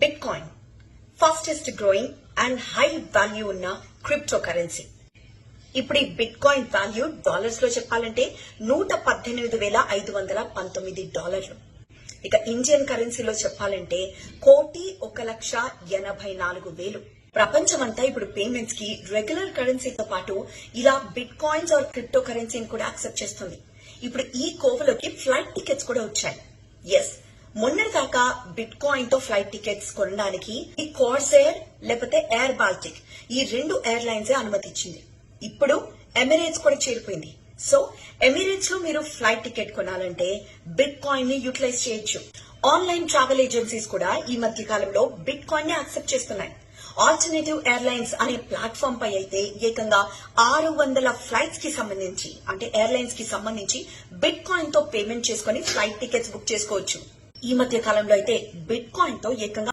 Bitcoin fastest growing and high value ఉన్న crypto currency. ఇప్పుడు ఈ బిట్కాయిన్ వాల్యూ డాలర్స్ లో చెప్పాలంటే $118,519. ఇక ఇండియన్ కరెన్సీలో చెప్పాలంటే 1,84,000. ప్రపంచమంతా ఇప్పుడు పేమెంట్స్ కి రెగ్యులర్ కరెన్సీతో పాటు ఇలా బిట్ కాయిన్స్ ఆర్ క్రిప్టో కరెన్సీని కూడా యాక్సెప్ట్ చేస్తుంది. ఇప్పుడు ఈ కోవలోకి ఫ్లైట్ టికెట్స్ కూడా వచ్చాయి. ఎస్, మొన్నటిదాకా బిట్ కాయిన్ తో ఫ్లైట్ టికెట్స్ కొనడానికి ఈ కార్సెయిర్ లేకపోతే ఎయిర్ బాల్టిక్ ఈ 2 ఎయిర్లైన్స్ అనుమతిచ్చింది. ఇప్పుడు ఎమిరేట్స్ కూడా చేరిపోయింది. సో ఎమిరేట్స్ లో మీరు ఫ్లైట్ టికెట్ కొనాలంటే బిట్ కాయిన్ ని యూటిలైజ్ చేయొచ్చు. ఆన్లైన్ ట్రావెల్ ఏజెన్సీస్ కూడా ఈ మధ్య కాలంలో బిట్ కాయిన్ ని యాక్సెప్ట్ చేస్తున్నాయి. ఆల్టర్నేటివ్ ఎయిర్లైన్స్ అనే ప్లాట్ఫామ్ పై అయితే ఏకంగా 600 ఫ్లైట్స్ కి సంబంధించి అంటే ఎయిర్లైన్స్ కి సంబంధించి బిట్ కాయిన్ తో పేమెంట్ చేసుకుని ఫ్లైట్ టికెట్స్ బుక్ చేసుకోవచ్చు. ఈ మధ్య కాలంలో అయితే బిట్ కాయిన్ తో ఏకంగా